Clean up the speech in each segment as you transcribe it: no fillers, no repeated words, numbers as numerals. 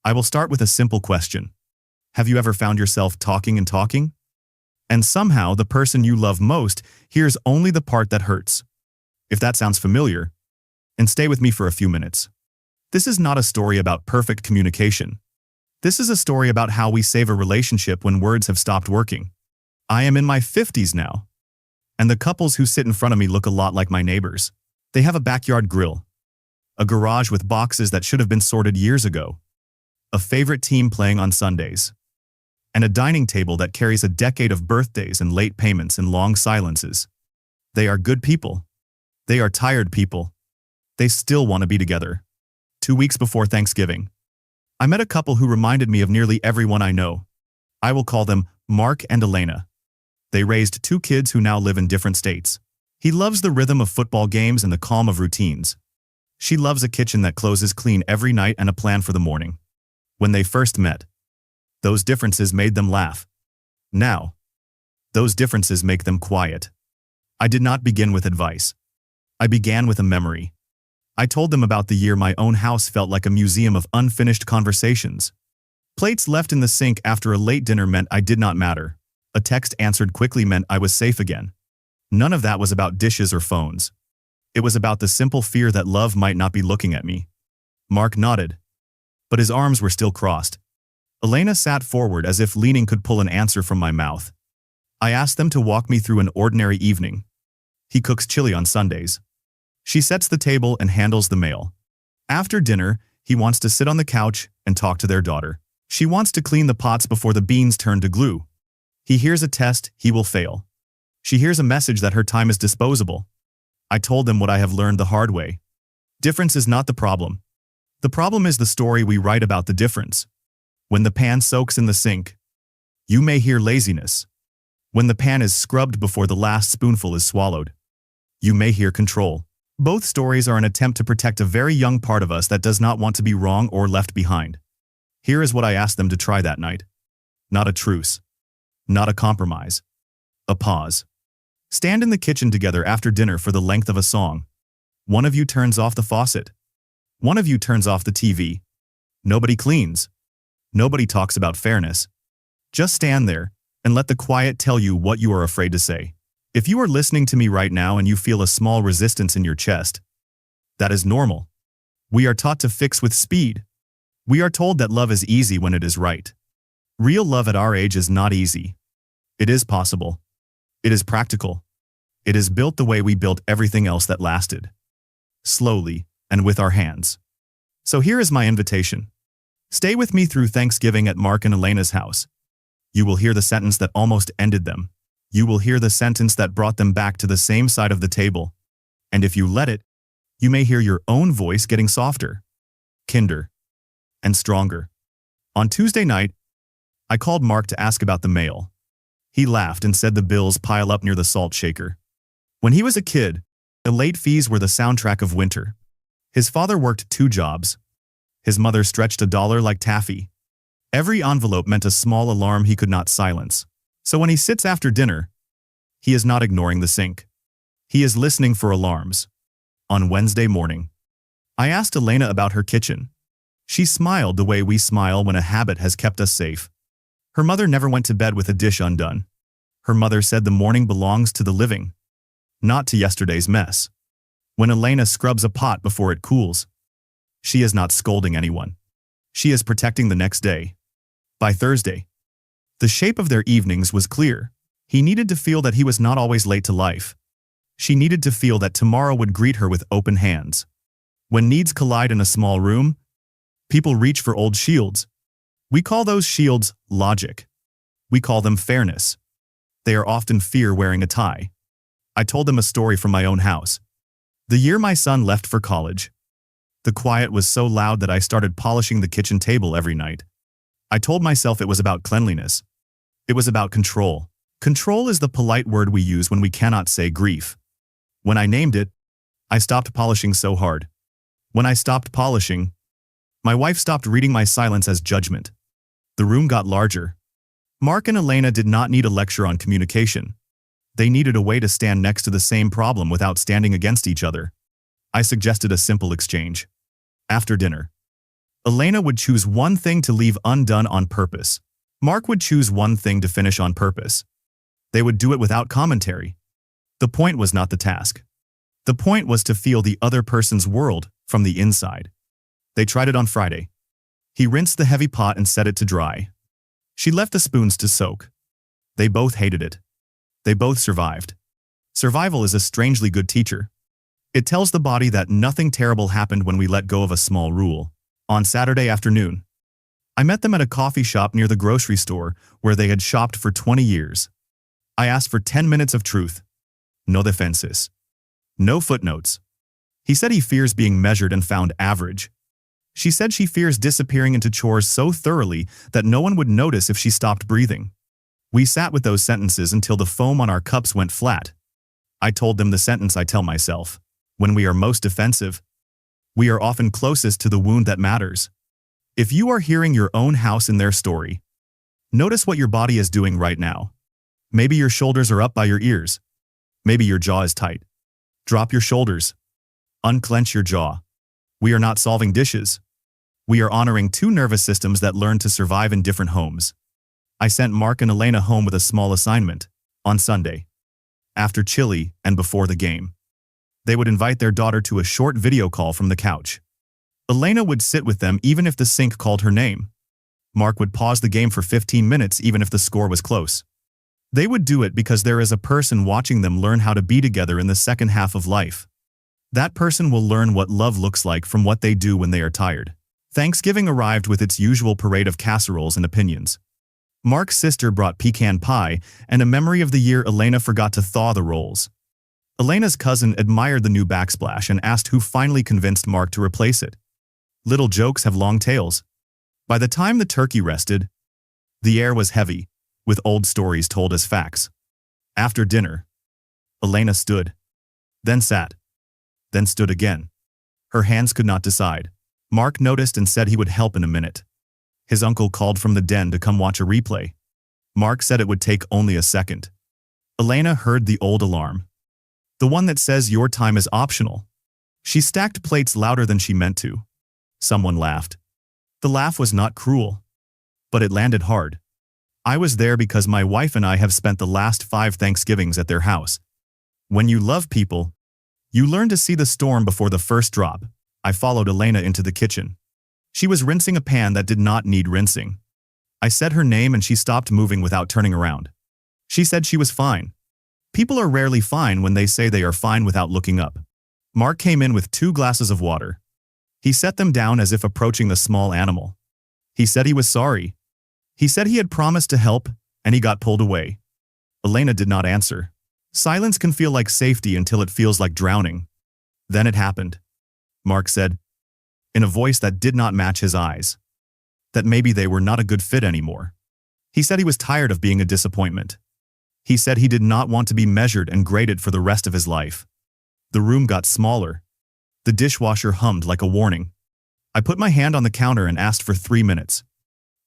I will start with a simple question. Have you ever found yourself talking and talking? And somehow the person you love most hears only the part that hurts. If that sounds familiar, and stay with me for a few minutes. This is not a story about perfect communication. This is a story about how we save a relationship when words have stopped working. I am in my 50s now, and the couples who sit in front of me look a lot like my neighbors. They have a backyard grill, a garage with boxes that should have been sorted years ago, a favorite team playing on Sundays, and a dining table that carries a decade of birthdays and late payments and long silences. They are good people. They are tired people. They still want to be together. 2 weeks before Thanksgiving, I met a couple who reminded me of nearly everyone I know. I will call them Mark and Elena. They raised 2 kids who now live in different states. He loves the rhythm of football games and the calm of routines. She loves a kitchen that closes clean every night and a plan for the morning. When they first met, those differences made them laugh. Now, those differences make them quiet. I did not begin with advice. I began with a memory. I told them about the year my own house felt like a museum of unfinished conversations. Plates left in the sink after a late dinner meant I did not matter. A text answered quickly meant I was safe again. None of that was about dishes or phones. It was about the simple fear that love might not be looking at me. Mark nodded, but his arms were still crossed. Elena sat forward as if leaning could pull an answer from my mouth. I asked them to walk me through an ordinary evening. He cooks chili on Sundays. She sets the table and handles the mail. After dinner, he wants to sit on the couch and talk to their daughter. She wants to clean the pots before the beans turn to glue. He hears a test he will fail. She hears a message that her time is disposable. I told them what I have learned the hard way. Difference is not the problem. The problem is the story we write about the difference. When the pan soaks in the sink, you may hear laziness. When the pan is scrubbed before the last spoonful is swallowed, you may hear control. Both stories are an attempt to protect a very young part of us that does not want to be wrong or left behind. Here is what I asked them to try that night. Not a truce. Not a compromise. A pause. Stand in the kitchen together after dinner for the length of a song. One of you turns off the faucet. One of you turns off the TV. Nobody cleans. Nobody talks about fairness. Just stand there and let the quiet tell you what you are afraid to say. If you are listening to me right now and you feel a small resistance in your chest, that is normal. We are taught to fix with speed. We are told that love is easy when it is right. Real love at our age is not easy. It is possible. It is practical. It is built the way we built everything else that lasted. Slowly and with our hands. So here is my invitation. Stay with me through Thanksgiving at Mark and Elena's house. You will hear the sentence that almost ended them. You will hear the sentence that brought them back to the same side of the table. And if you let it, you may hear your own voice getting softer, kinder, and stronger. On Tuesday night, I called Mark to ask about the mail. He laughed and said the bills pile up near the salt shaker. When he was a kid, the late fees were the soundtrack of winter. His father worked 2 jobs. His mother stretched $1 like taffy. Every envelope meant a small alarm he could not silence. So when he sits after dinner, he is not ignoring the sink. He is listening for alarms. On Wednesday morning, I asked Elena about her kitchen. She smiled the way we smile when a habit has kept us safe. Her mother never went to bed with a dish undone. Her mother said the morning belongs to the living, not to yesterday's mess. When Elena scrubs a pot before it cools, she is not scolding anyone. She is protecting the next day. By Thursday, the shape of their evenings was clear. He needed to feel that he was not always late to life. She needed to feel that tomorrow would greet her with open hands. When needs collide in a small room, people reach for old shields. We call those shields logic. We call them fairness. They are often fear wearing a tie. I told them a story from my own house. The year my son left for college, the quiet was so loud that I started polishing the kitchen table every night. I told myself it was about cleanliness. It was about control. Control is the polite word we use when we cannot say grief. When I named it, I stopped polishing so hard. When I stopped polishing, my wife stopped reading my silence as judgment. The room got larger. Mark and Elena did not need a lecture on communication. They needed a way to stand next to the same problem without standing against each other. I suggested a simple exchange. After dinner, Elena would choose one thing to leave undone on purpose. Mark would choose one thing to finish on purpose. They would do it without commentary. The point was not the task. The point was to feel the other person's world from the inside. They tried it on Friday. He rinsed the heavy pot and set it to dry. She left the spoons to soak. They both hated it. They both survived. Survival is a strangely good teacher. It tells the body that nothing terrible happened when we let go of a small rule. On Saturday afternoon, I met them at a coffee shop near the grocery store where they had shopped for 20 years. I asked for 10 minutes of truth. No defenses. No footnotes. He said he fears being measured and found average. She said she fears disappearing into chores so thoroughly that no one would notice if she stopped breathing. We sat with those sentences until the foam on our cups went flat. I told them the sentence I tell myself. When we are most defensive, we are often closest to the wound that matters. If you are hearing your own house in their story, notice what your body is doing right now. Maybe your shoulders are up by your ears. Maybe your jaw is tight. Drop your shoulders. Unclench your jaw. We are not solving dishes. We are honoring two nervous systems that learn to survive in different homes. I sent Mark and Elena home with a small assignment. On Sunday, after chili and before the game, they would invite their daughter to a short video call from the couch. Elena would sit with them even if the sink called her name. Mark would pause the game for 15 minutes even if the score was close. They would do it because there is a person watching them learn how to be together in the second half of life. That person will learn what love looks like from what they do when they are tired. Thanksgiving arrived with its usual parade of casseroles and opinions. Mark's sister brought pecan pie and a memory of the year Elena forgot to thaw the rolls. Elena's cousin admired the new backsplash and asked who finally convinced Mark to replace it. Little jokes have long tails. By the time the turkey rested, the air was heavy, with old stories told as facts. After dinner, Elena stood, then sat, then stood again. Her hands could not decide. Mark noticed and said he would help in a minute. His uncle called from the den to come watch a replay. Mark said it would take only a second. Elena heard the old alarm. The one that says your time is optional. She stacked plates louder than she meant to. Someone laughed. The laugh was not cruel, but it landed hard. I was there because my wife and I have spent the last 5 Thanksgivings at their house. When you love people, you learn to see the storm before the first drop. I followed Elena into the kitchen. She was rinsing a pan that did not need rinsing. I said her name and she stopped moving without turning around. She said she was fine. People are rarely fine when they say they are fine without looking up. Mark came in with 2 glasses of water. He set them down as if approaching a small animal. He said he was sorry. He said he had promised to help, and he got pulled away. Elena did not answer. Silence can feel like safety until it feels like drowning. Then it happened. Mark said, in a voice that did not match his eyes, that maybe they were not a good fit anymore. He said he was tired of being a disappointment. He said he did not want to be measured and graded for the rest of his life. The room got smaller. The dishwasher hummed like a warning. I put my hand on the counter and asked for 3 minutes.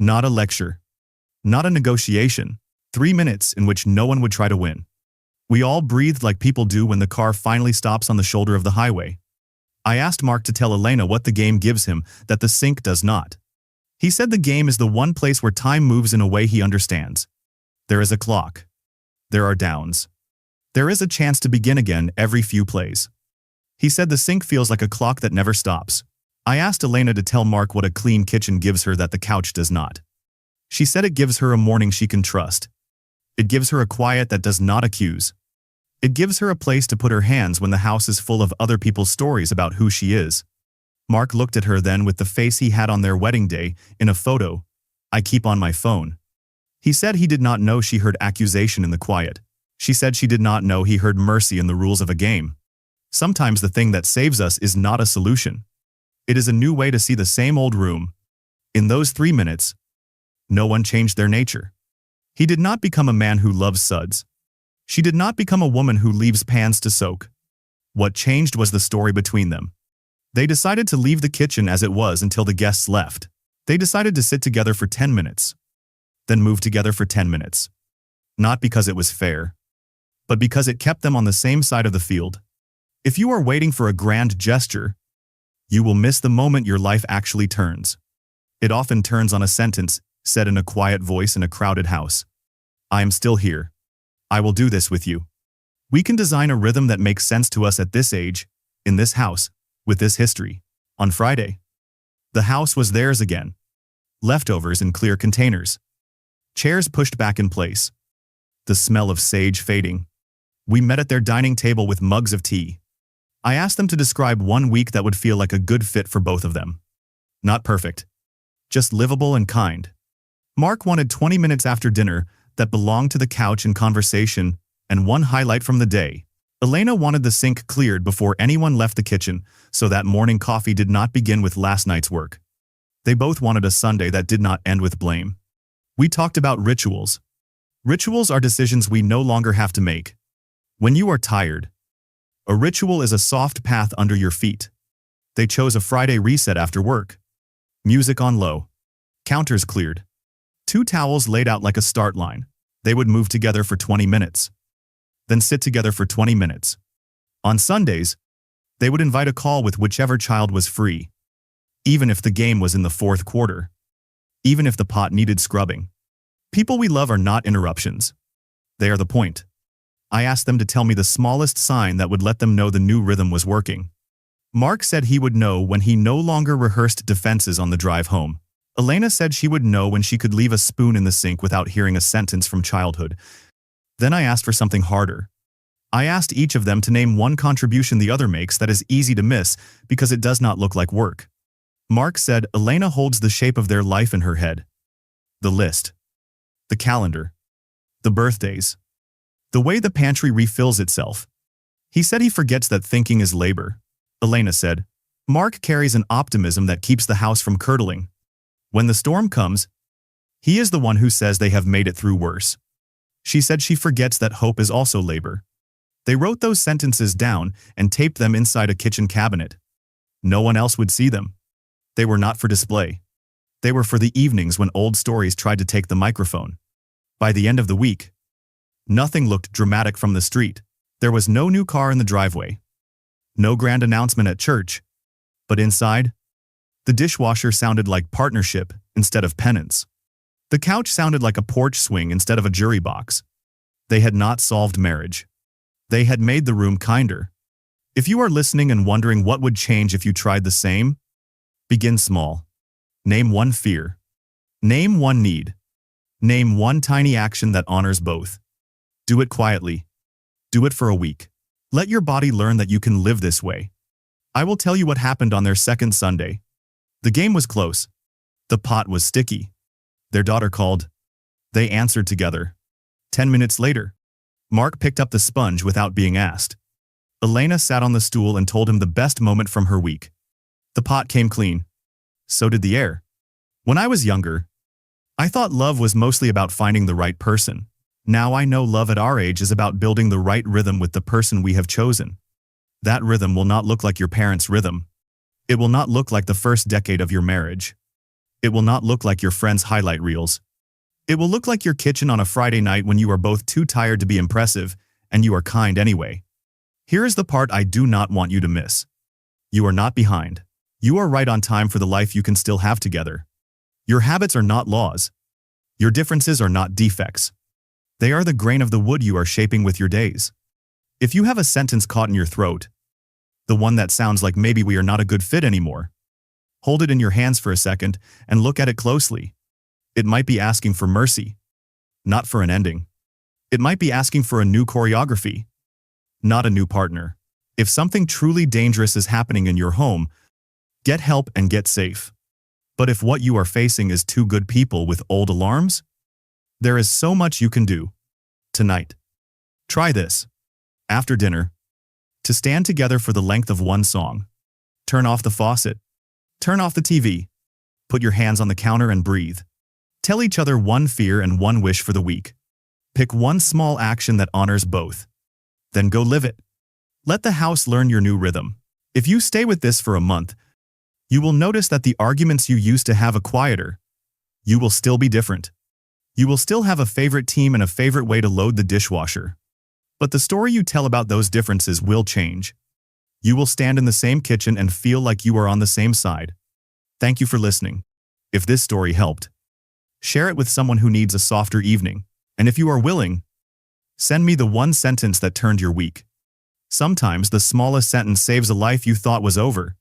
Not a lecture. Not a negotiation. 3 minutes in which no one would try to win. We all breathed like people do when the car finally stops on the shoulder of the highway. I asked Mark to tell Elena what the game gives him that the sink does not. He said the game is the one place where time moves in a way he understands. There is a clock. There are downs. There is a chance to begin again every few plays. He said the sink feels like a clock that never stops. I asked Elena to tell Mark what a clean kitchen gives her that the couch does not. She said it gives her a morning she can trust. It gives her a quiet that does not accuse. It gives her a place to put her hands when the house is full of other people's stories about who she is. Mark looked at her then with the face he had on their wedding day in a photo. I keep on my phone. He said he did not know she heard accusation in the quiet. She said she did not know he heard mercy in the rules of a game. Sometimes the thing that saves us is not a solution. It is a new way to see the same old room. In those 3 minutes, no one changed their nature. He did not become a man who loves suds. She did not become a woman who leaves pans to soak. What changed was the story between them. They decided to leave the kitchen as it was until the guests left. They decided to sit together for 10 minutes. Then move together for 10 minutes. Not because it was fair, but because it kept them on the same side of the field. If you are waiting for a grand gesture, you will miss the moment your life actually turns. It often turns on a sentence said in a quiet voice in a crowded house. I am still here. I will do this with you. We can design a rhythm that makes sense to us at this age, in this house, with this history. On Friday, the house was theirs again. Leftovers in clear containers. Chairs pushed back in place. The smell of sage fading. We met at their dining table with mugs of tea. I asked them to describe one week that would feel like a good fit for both of them. Not perfect. Just livable and kind. Mark wanted 20 minutes after dinner that belonged to the couch and conversation, and one highlight from the day. Elena wanted the sink cleared before anyone left the kitchen, so that morning coffee did not begin with last night's work. They both wanted a Sunday that did not end with blame. We talked about rituals. Rituals are decisions we no longer have to make. When you are tired, a ritual is a soft path under your feet. They chose a Friday reset after work. Music on low. Counters cleared. 2 towels laid out like a start line. They would move together for 20 minutes. Then sit together for 20 minutes. On Sundays, they would invite a call with whichever child was free. Even if the game was in the 4th quarter. Even if the pot needed scrubbing. People we love are not interruptions. They are the point. I asked them to tell me the smallest sign that would let them know the new rhythm was working. Mark said he would know when he no longer rehearsed defenses on the drive home. Elena said she would know when she could leave a spoon in the sink without hearing a sentence from childhood. Then I asked for something harder. I asked each of them to name one contribution the other makes that is easy to miss because it does not look like work. Mark said Elena holds the shape of their life in her head. The list. The calendar. The birthdays. The way the pantry refills itself. He said he forgets that thinking is labor. Elena said, Mark carries an optimism that keeps the house from curdling. When the storm comes, he is the one who says they have made it through worse. She said she forgets that hope is also labor. They wrote those sentences down and taped them inside a kitchen cabinet. No one else would see them. They were not for display. They were for the evenings when old stories tried to take the microphone. By the end of the week, nothing looked dramatic from the street. There was no new car in the driveway. No grand announcement at church. But inside, the dishwasher sounded like partnership instead of penance. The couch sounded like a porch swing instead of a jury box. They had not solved marriage. They had made the room kinder. If you are listening and wondering what would change if you tried the same, begin small. Name one fear. Name one need. Name one tiny action that honors both. Do it quietly. Do it for a week. Let your body learn that you can live this way. I will tell you what happened on their second Sunday. The game was close. The pot was sticky. Their daughter called. They answered together. 10 minutes later, Mark picked up the sponge without being asked. Elena sat on the stool and told him the best moment from her week. The pot came clean. So did the air. When I was younger, I thought love was mostly about finding the right person. Now I know love at our age is about building the right rhythm with the person we have chosen. That rhythm will not look like your parents' rhythm. It will not look like the first decade of your marriage. It will not look like your friends' highlight reels. It will look like your kitchen on a Friday night when you are both too tired to be impressive, and you are kind anyway. Here is the part I do not want you to miss. You are not behind. You are right on time for the life you can still have together. Your habits are not laws. Your differences are not defects. They are the grain of the wood you are shaping with your days. If you have a sentence caught in your throat, the one that sounds like maybe we are not a good fit anymore, hold it in your hands for a second and look at it closely. It might be asking for mercy, not for an ending. It might be asking for a new choreography, not a new partner. If something truly dangerous is happening in your home, get help and get safe. But if what you are facing is two good people with old alarms, there is so much you can do. Tonight. Try this. After dinner. To stand together for the length of one song. Turn off the faucet. Turn off the TV. Put your hands on the counter and breathe. Tell each other one fear and one wish for the week. Pick one small action that honors both. Then go live it. Let the house learn your new rhythm. If you stay with this for a month, you will notice that the arguments you used to have are quieter. You will still be different. You will still have a favorite team and a favorite way to load the dishwasher. But the story you tell about those differences will change. You will stand in the same kitchen and feel like you are on the same side. Thank you for listening. If this story helped, share it with someone who needs a softer evening. And if you are willing, send me the one sentence that turned your week. Sometimes the smallest sentence saves a life you thought was over.